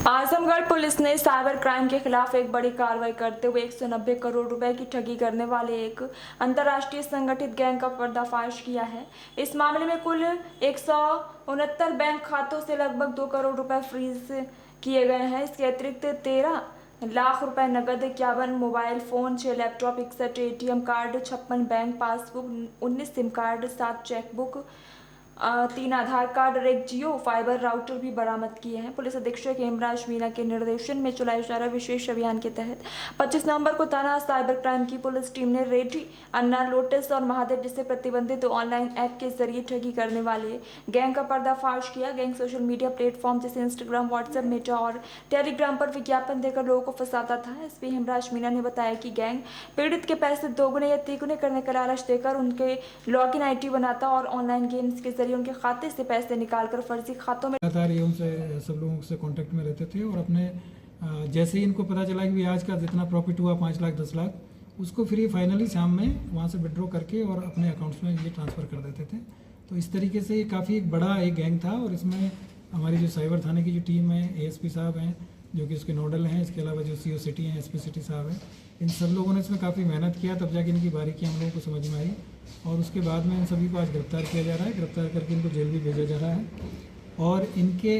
Azamgarh police ने cyber crime के खिलाफ एक बड़ी कार्रवाई करते हुए 190 करोड़ रुपए की ठगी करने वाले एक अंतर्राष्ट्रीय संगठित गैंग का पर्दाफाश किया है। इस मामले में कुल 169 बैंक खातों से लगभग 2 करोड़ रुपए फ्रीज किए गए हैं। इसके अतिरिक्त 13 लाख रुपए नकद, 51 mobile phone, 6 laptop, 61 ATM card, 56 bank passbook, 19 SIM card, 7 chequebook, 3 आधार कार्ड और 1 जियो फाइबर राउटर भी बरामद किए हैं। पुलिस अधीक्षक हेमराज मीना के निर्देशन में चलाए जा रहे विशेष अभियान के तहत 25 नवंबर को थाना साइबर क्राइम की पुलिस टीम ने रेड्डी, अन्ना, लोटस और महादेव जैसे प्रतिबंधित ऑनलाइन ऐप के जरिए ठगी करने वाले गैंग का पर्दाफाश किया। गैंग सोशल मीडिया प्लेटफॉर्म जैसे इंस्टाग्राम, व्हाट्सएप, मेटा और टेलीग्राम पर विज्ञापन देकर लोगों को फंसाता था। एसपी हेमराज मीना ने बताया कि गैंग पीड़ित के पैसे दोगुने या तिगुने करने का लालच देकर उनके लॉगिन आईडी बनाता और ऑनलाइन गेम्स के उनके खाते से पैसे निकालकर फर्जी खातों में लगातार ये उनसे सब लोगों से कांटेक्ट में रहते थे और अपने जैसे ही इनको पता चला कि आज का जितना प्रॉफिट हुआ 5 लाख 10 लाख, उसको फिर ये फाइनली शाम में वहाँ से विड्रॉ करके और अपने अकाउंट्स में ये ट्रांसफ़र कर देते थे। तो इस तरीके से ये काफ़ी एक बड़ा एक गैंग था और इसमें हमारी जो साइबर थाने की जो टीम है, एएसपी साहब हैं जो कि उसके नोडल हैं, इसके अलावा जो सीओ सिटी हैं, एसपी सिटी साहब हैं, इन सब लोगों ने इसमें काफ़ी मेहनत किया, तब जाके इनकी बारीकी हम लोगों को समझ में आई और उसके बाद में इन सभी को आज गिरफ्तार किया जा रहा है। गिरफ्तार करके इनको जेल भी भेजा जा रहा है और इनके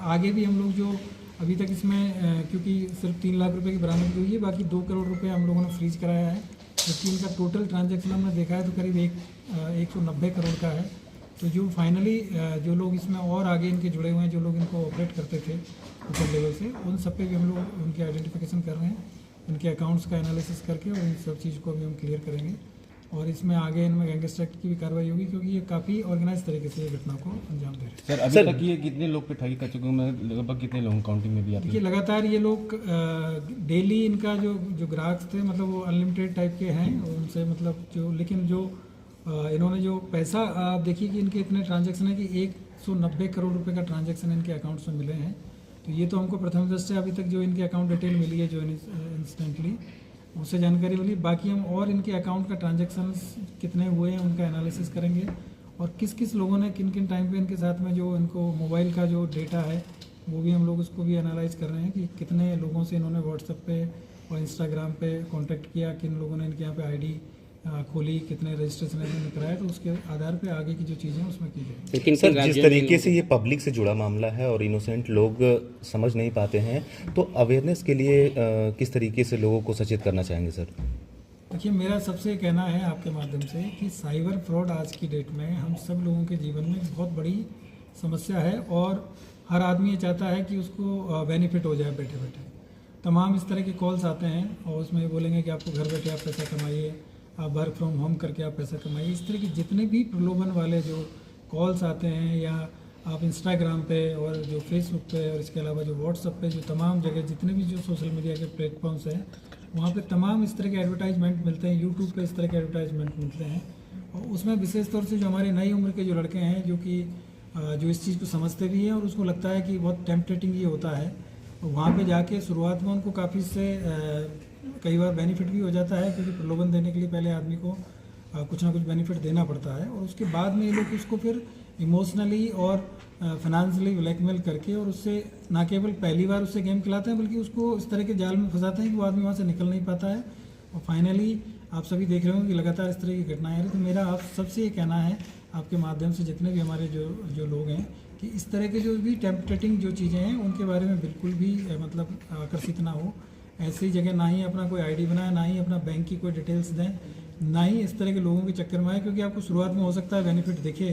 आगे भी हम लोग जो अभी तक इसमें क्योंकि सिर्फ 3 लाख रुपए की बरामदगी हुई है, बाकी 2 करोड़ रुपए हम लोगों ने फ्रीज कराया है, जबकि इनका टोटल ट्रांजैक्शन हमने देखा है तो करीब 190 करोड़ का है। तो जो फाइनली जो लोग इसमें और आगे इनके जुड़े हुए हैं, जो लोग इनको ऑपरेट करते थे ऊपर लेवल से, उन सब पे भी हम लोग उनकी आइडेंटिफिकेशन कर रहे हैं, उनके अकाउंट्स का एनालिसिस करके और इन सब चीज़ को भी हम क्लियर करेंगे और इसमें आगे इनमें गैंगस्टर एक्ट की भी कार्रवाई होगी क्योंकि ये काफ़ी ऑर्गेनाइज तरीके से ये घटना को अंजाम दे रहे हैं। सर अभी तक ये कितने लोग पे ठगी कर चुके हैं, लगभग कितने लोग काउंटिंग में भी आते हैं? देखिए लगातार ये लोग डेली इनका जो ग्राहक थे मतलब वो अनलिमिटेड टाइप के हैं उनसे मतलब जो, लेकिन जो इन्होंने जो पैसा आप देखिए कि इनके इतने ट्रांजैक्शन है कि 190 करोड़ रुपए का ट्रांजैक्शन इनके अकाउंट्स में मिले हैं। तो ये तो हमको प्रथम दृष्टया अभी तक जो इनके अकाउंट डिटेल मिली है जो इंस्टेंटली उससे जानकारी मिली, बाकी हम और इनके अकाउंट का ट्रांजैक्शंस कितने हुए हैं उनका एनालिसिस करेंगे और किस किस लोगों ने किन किन टाइम पे इनके साथ में जो इनको मोबाइल का जो डेटा है वो भी हम लोग उसको भी एनालाइज कर रहे हैं कि कितने लोगों से इन्होंने व्हाट्सएप पे और इंस्टाग्राम पे कांटेक्ट किया, किन लोगों ने इनके यहाँ पे आईडी खोली, कितने रजिस्ट्रेशन इन्होंने कराया, तो उसके आधार पे आगे की जो चीज़ें उसमें की जाएगी। लेकिन सर जिस तरीके से ये पब्लिक से जुड़ा मामला है और इनोसेंट लोग समझ नहीं पाते हैं, तो अवेयरनेस के लिए किस तरीके से लोगों को सचेत करना चाहेंगे सर? देखिए मेरा सबसे कहना है आपके माध्यम से कि साइबर फ्रॉड आज की डेट में हम सब लोगों के जीवन में बहुत बड़ी समस्या है और हर आदमी ये चाहता है कि उसको बेनिफिट हो जाए बैठे बैठे। तमाम इस तरह के कॉल्स आते हैं और उसमें बोलेंगे कि आपको घर बैठे आप पैसा कमाइए, आप वर्क फ्रॉम होम करके आप पैसा कमाइए। इस तरह के जितने भी प्रलोभन वाले जो कॉल्स आते हैं या आप इंस्टाग्राम पे और जो फेसबुक पे और इसके अलावा जो व्हाट्सएप पे जो तमाम जगह जितने भी जो सोशल मीडिया के प्लेटफॉर्म्स हैं वहाँ पे तमाम इस तरह के एडवर्टाइजमेंट मिलते हैं, यूट्यूब पे इस तरह के एडवर्टाइजमेंट मिलते हैं और उसमें विशेष तौर से जो हमारे नई उम्र के जो लड़के हैं जो कि जो इस चीज़ को समझते भी हैं और उसको लगता है कि बहुत टेम्पटेटिंग ये होता है, वहाँ पे जाके शुरुआत में उनको काफ़ी से कई बार बेनिफिट भी हो जाता है क्योंकि प्रलोभन देने के लिए पहले आदमी को कुछ ना कुछ बेनिफिट देना पड़ता है और उसके बाद में ये लोग उसको फिर इमोशनली और फाइनेंशियली ब्लैकमेल करके और उससे ना केवल पहली बार उससे गेम खिलाते हैं बल्कि उसको इस तरह के जाल में फंसाते हैं कि वो आदमी वहाँ से निकल नहीं पाता है और फाइनली आप सभी देख रहे हो कि लगातार इस तरह की घटनाएं आ रही। तो मेरा आप सबसे ये कहना है आपके माध्यम से जितने भी हमारे जो लोग हैं कि इस तरह के जो भी टेम्पटेटिंग जो चीज़ें हैं उनके बारे में बिल्कुल भी मतलब आकर्षित ना हो। ऐसी जगह ना ही अपना कोई आईडी बनाए, ना ही अपना बैंक की कोई डिटेल्स दें, ना ही इस तरह के लोगों के चक्कर में आए क्योंकि आपको शुरुआत में हो सकता है बेनिफिट दिखे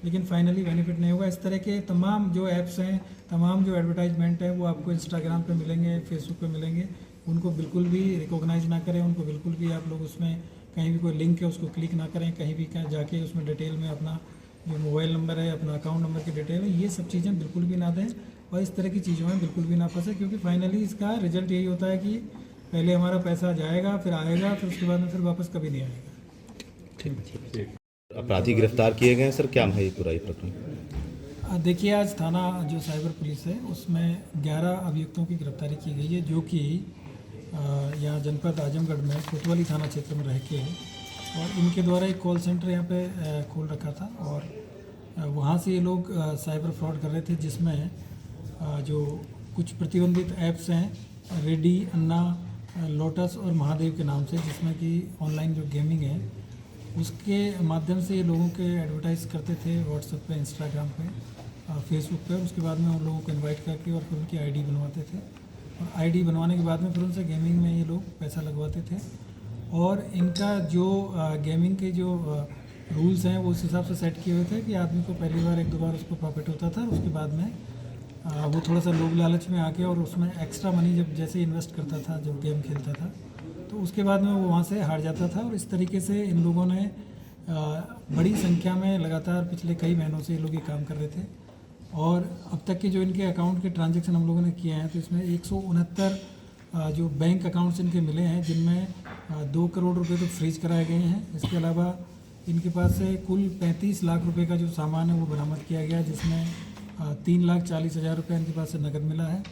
लेकिन फाइनली बेनिफिट नहीं होगा। इस तरह के तमाम जो ऐप्स हैं, तमाम जो एडवर्टाइजमेंट है वो आपको इंस्टाग्राम पे मिलेंगे, फेसबुक पे मिलेंगे, उनको बिल्कुल भी रिकॉग्नाइज ना करें, उनको बिल्कुल भी आप लोग उसमें कहीं भी कोई लिंक है उसको क्लिक ना करें, कहीं भी जाके उसमें डिटेल में अपना जो मोबाइल नंबर है, अपना अकाउंट नंबर की डिटेल है, ये सब चीज़ें बिल्कुल भी ना दें और इस तरह की चीज़ों में बिल्कुल भी ना फंसे क्योंकि फाइनली इसका रिजल्ट यही होता है कि पहले हमारा पैसा जाएगा, फिर आएगा, फिर उसके बाद में फिर वापस कभी नहीं आएगा। ठीक। अपराधी गिरफ्तार किए गए हैं सर, क्या है पूरा ये प्रकरण? देखिए आज थाना जो साइबर पुलिस है उसमें 11 अभियुक्तों की गिरफ्तारी की गई है जो कि यहाँ जनपद आजमगढ़ में कोतवाली थाना क्षेत्र में रह के है और इनके द्वारा एक कॉल सेंटर यहाँ पे खोल रखा था और वहाँ से ये लोग साइबर फ्रॉड कर रहे थे जिसमें जो कुछ प्रतिबंधित ऐप्स हैं, रेडी, अन्ना, लोटस और महादेव के नाम से, जिसमें कि ऑनलाइन जो गेमिंग है उसके माध्यम से ये लोगों के एडवर्टाइज़ करते थे व्हाट्सएप पे, इंस्टाग्राम पे, फेसबुक पे। उसके बाद में उन लोगों को इनवाइट करके और फिर उनकी आईडी बनवाते थे, और आईडी बनवाने के बाद में फिर उनसे गेमिंग में ये लोग पैसा लगवाते थे। और इनका जो गेमिंग के जो रूल्स हैं वो उस हिसाब से सेट किए हुए थे कि आदमी को पहली बार 1-2 बार उसको प्रॉफिट होता था, और उसके बाद में वो थोड़ा सा लोभ लालच में आके और उसमें एक्स्ट्रा मनी जब जैसे इन्वेस्ट करता था, जब गेम खेलता था, तो उसके बाद में वो वहाँ से हार जाता था। और इस तरीके से इन लोगों ने बड़ी संख्या में लगातार पिछले कई महीनों से ये लोग ये काम कर रहे थे। और अब तक के जो इनके अकाउंट के ट्रांजैक्शन हम लोगों ने किए हैं, तो इसमें 169 जो बैंक अकाउंट्स इनके मिले हैं, जिनमें 2 करोड़ रुपए तो फ्रीज कराए गए हैं। इसके अलावा इनके पास से कुल 35 लाख रुपए का जो सामान है वो बरामद किया गया, जिसमें 3,40,000 रुपये इनके पास से नकद मिला है।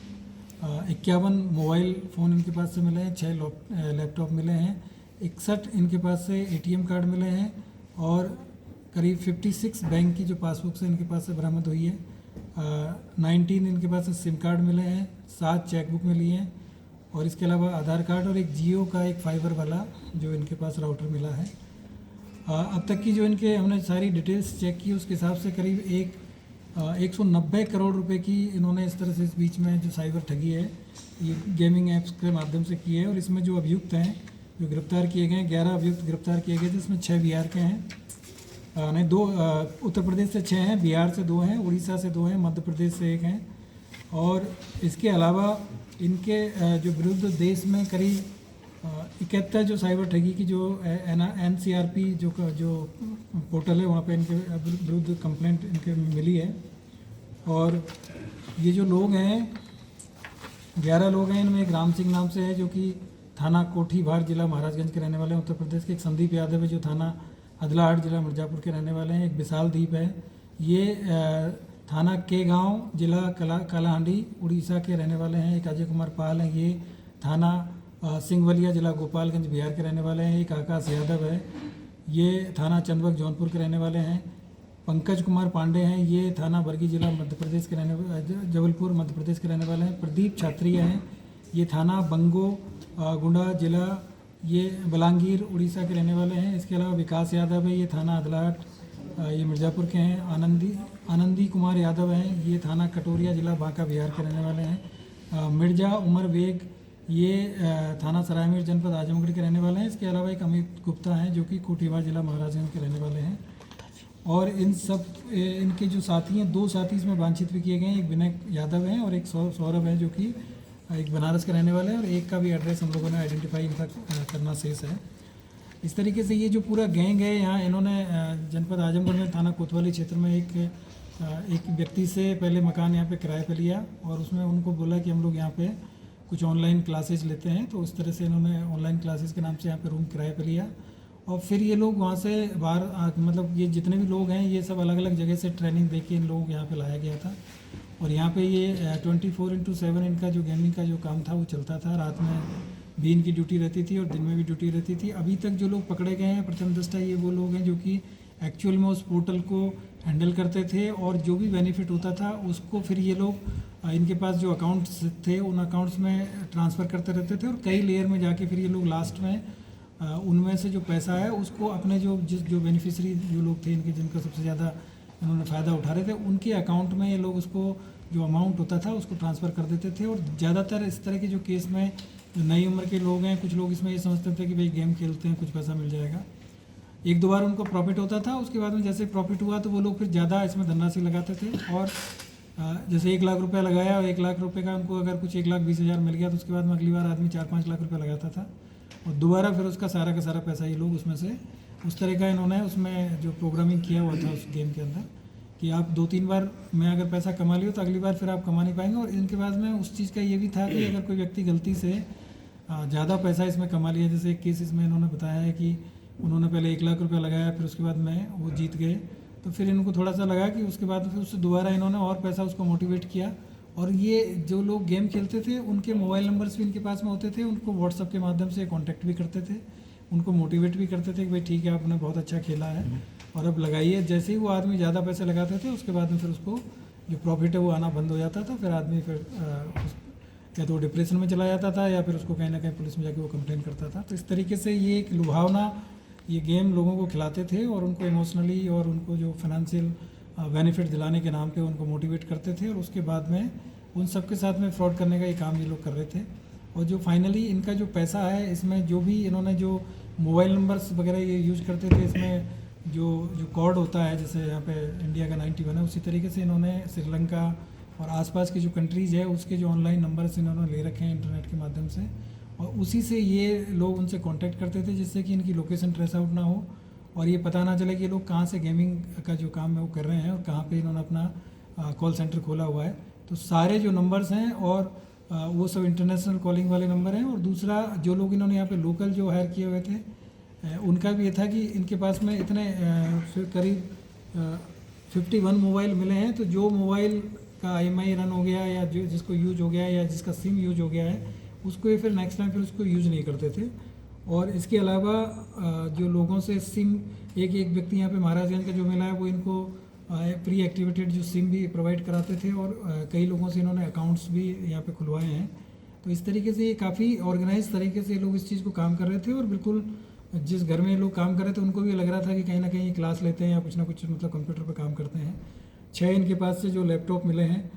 51 मोबाइल फ़ोन इनके पास से मिले हैं, 6 लैपटॉप मिले हैं, 61 इनके पास से ATM कार्ड मिले हैं, और करीब 56 बैंक की जो पासबुक से इनके पास से बरामद हुई है। 19 इनके पास से सिम कार्ड मिले हैं, 7 चेकबुक मिली हैं, और इसके अलावा आधार कार्ड और एक जियो का एक फाइबर वाला जो इनके पास राउटर मिला है। अब तक की जो इनके हमने सारी डिटेल्स चेक की, उसके हिसाब से करीब 190 करोड़ रुपए की इन्होंने इस तरह से इस बीच में जो साइबर ठगी है ये गेमिंग ऐप्स के माध्यम से की है। और इसमें जो अभियुक्त हैं जो गिरफ्तार किए गए हैं, 11 अभियुक्त गिरफ्तार किए गए, जिसमें 6 बिहार के हैं, नहीं 2 उत्तर प्रदेश से 6 हैं, बिहार से 2 हैं, उड़ीसा से 2 हैं, मध्य प्रदेश से 1 हैं। और इसके अलावा इनके जो विरुद्ध देश में करीब 71 जो साइबर ठगी की जो NCRP जो पोर्टल है वहाँ पे इनके विरुद्ध कंप्लेंट इनके मिली है। और ये जो लोग हैं 11 लोग हैं, इनमें एक राम सिंह नाम से है जो कि थाना कोठीभार जिला महाराजगंज के रहने वाले हैं उत्तर प्रदेश के। एक संदीप यादव है जो थाना अदलाहाट जिला मिर्ज़ापुर के रहने वाले हैं। एक विशाल दीप है, ये थाना के गांव जिला कालाहांडी उड़ीसा के रहने वाले हैं। एक अजय कुमार पाल हैं, ये थाना सिंगवलिया जिला गोपालगंज बिहार के रहने वाले हैं। एक आकाश यादव है, ये थाना चंदबक जौनपुर के रहने वाले हैं। पंकज कुमार पांडे हैं, ये थाना बरगी जिला मध्य प्रदेश के जबलपुर मध्य प्रदेश के रहने वाले हैं। प्रदीप छात्रीय हैं, ये थाना बंगो गुंडा जिला ये बलांगीर उड़ीसा के रहने वाले हैं। इसके अलावा विकास यादव है, ये थाना अदलाट ये मिर्ज़ापुर के हैं। आनंदी कुमार यादव हैं, ये थाना कटोरिया जिला बांका बिहार के रहने वाले हैं। मिर्जा उमर बेग ये थाना सरायमीर जनपद आजमगढ़ के रहने वाले हैं। इसके अलावा एक अमित गुप्ता हैं जो कि कोठीभार जिला महाराजगंज के रहने वाले हैं। और इन सब इनके जो साथी हैं, 2 साथी इसमें वांछित भी किए गए हैं। एक विनय यादव हैं और एक सौरभ है जो कि एक बनारस के रहने वाले हैं, और एक का भी एड्रेस हम लोगों ने आइडेंटिफाई इनका करना शेष है। इस तरीके से ये जो पूरा गैंग है, यहाँ इन्होंने जनपद आजमगढ़ में थाना कोतवाली क्षेत्र में एक व्यक्ति से पहले मकान यहाँ पे किराए पे लिया, और उसमें उनको बोला कि हम लोग यहाँ पे कुछ ऑनलाइन क्लासेज लेते हैं। तो उस तरह से इन्होंने ऑनलाइन क्लासेज के नाम से यहाँ पे रूम किराए पे लिया, और फिर ये लोग वहाँ से बाहर मतलब ये जितने भी लोग हैं ये सब अलग अलग जगह से ट्रेनिंग दे के इन लोगों को यहाँ पे लाया गया था। और यहाँ पे ये 24/7 इनका जो गेमिंग का जो काम था वो चलता था। रात में भी इनकी ड्यूटी रहती थी और दिन में भी ड्यूटी रहती थी। अभी तक जो लोग पकड़े गए हैं प्रथम दृष्टया ये वो लोग हैं जो कि एक्चुअल में उस पोर्टल को हैंडल करते थे, और जो भी बेनिफिट होता था उसको फिर ये लोग इनके पास जो अकाउंट्स थे उन अकाउंट्स में ट्रांसफ़र करते रहते थे, और कई लेयर में जाके फिर ये लोग लास्ट में उनमें से जो पैसा है उसको अपने जो बेनिफिशरी जो लोग थे इनके जिनका सबसे ज़्यादा इन्होंने फ़ायदा उठा रहे थे उनके अकाउंट में ये लोग उसको जो अमाउंट होता था उसको ट्रांसफ़र कर देते थे। और ज़्यादातर इस तरह के जो केस में जो नई उम्र के लोग हैं, कुछ लोग इसमें ये समझते थे कि भाई गेम खेलते हैं कुछ पैसा मिल जाएगा, 1-2 बार उनको प्रॉफिट होता था, उसके बाद में जैसे प्रॉफिट हुआ तो वो लोग फिर ज़्यादा इसमें धनराशि लगाते थे। और जैसे 1 लाख रुपया लगाया और 1 लाख रुपये का उनको अगर कुछ 1,20,000 मिल गया तो उसके बाद में अगली बार आदमी 4-5 लाख रुपये लगाता था, और दोबारा फिर उसका सारा का सारा पैसा ये लोग उसमें से उस तरह का इन्होंने उसमें जो प्रोग्रामिंग किया हुआ था उस गेम के अंदर कि आप 2-3 बार में अगर पैसा कमा लियो तो अगली बार फिर आप कमा नहीं पाएंगे। और इनके पास में उस चीज़ का ये भी था कि अगर कोई व्यक्ति गलती से ज़्यादा पैसा इसमें कमा लिया, जैसे एक केस इसमें इन्होंने बताया है कि उन्होंने पहले 1 लाख रुपया लगाया, फिर उसके बाद में वो जीत गए, तो फिर इनको थोड़ा सा लगा कि उसके बाद फिर उससे दोबारा इन्होंने और पैसा उसको मोटिवेट किया। और ये जो लोग गेम खेलते थे उनके मोबाइल नंबर्स भी इनके पास में होते थे, उनको व्हाट्सअप के माध्यम से कॉन्टैक्ट भी करते थे, उनको मोटिवेट भी करते थे कि भाई ठीक है आपने बहुत अच्छा खेला है और अब लगाइए। जैसे ही वो आदमी ज़्यादा पैसे लगाते थे उसके बाद में फिर उसको जो प्रॉफिट है वो आना बंद हो जाता था, फिर आदमी फिर या तो डिप्रेशन में चला जाता था या फिर उसको कहीं ना कहीं पुलिस में जाके वो कंप्लेन करता था। तो इस तरीके से ये एक लुभावना ये गेम लोगों को खिलाते थे और उनको इमोशनली और उनको जो फाइनेंशियल बेनिफिट दिलाने के नाम पे उनको मोटिवेट करते थे और उसके बाद में उन सब के साथ में फ्रॉड करने का ये काम ये लोग कर रहे थे। और जो फाइनली इनका जो पैसा है इसमें जो भी इन्होंने जो मोबाइल नंबर्स वगैरह ये यूज करते थे, इसमें जो कोड होता है जैसे यहाँ पे इंडिया का 91 है, उसी तरीके से इन्होंने श्रीलंका और आसपास की जो कंट्रीज़ है उसके जो ऑनलाइन नंबर्स इन्होंने ले रखे हैं इंटरनेट के माध्यम से, और उसी से ये लोग उनसे कांटेक्ट करते थे जिससे कि इनकी लोकेशन ट्रेस आउट ना हो और ये पता ना चले कि ये लोग कहाँ से गेमिंग का जो काम है वो कर रहे हैं और कहाँ पे इन्होंने अपना कॉल सेंटर खोला हुआ है। तो सारे जो नंबर्स हैं और वो सब इंटरनेशनल कॉलिंग वाले नंबर हैं। और दूसरा जो लोग इन्होंने यहाँ पे लोकल जो हायर किए हुए थे उनका भी ये था कि इनके पास में इतने करीब 51 मोबाइल मिले हैं, तो जो मोबाइल का IMI रन हो गया या जो जिसको यूज हो गया या जिसका सिम यूज हो गया है उसको ये फिर नेक्स्ट टाइम फिर उसको यूज नहीं करते थे। और इसके अलावा जो लोगों से सिम एक व्यक्ति यहाँ पे महाराजगंज का जो मिला है वो इनको प्री एक्टिवेटेड जो सिम भी प्रोवाइड कराते थे और कई लोगों से इन्होंने अकाउंट्स भी यहाँ पे खुलवाए हैं। तो इस तरीके से ये काफ़ी ऑर्गेनाइज तरीके से लोग इस चीज़ को काम कर रहे थे और बिल्कुल जिस घर में लोग काम कर रहे थे उनको भी लग रहा था कि कहीं ना कहीं क्लास लेते हैं या कुछ ना कुछ मतलब कंप्यूटर पर काम करते हैं। 6 इनके पास से जो लैपटॉप मिले हैं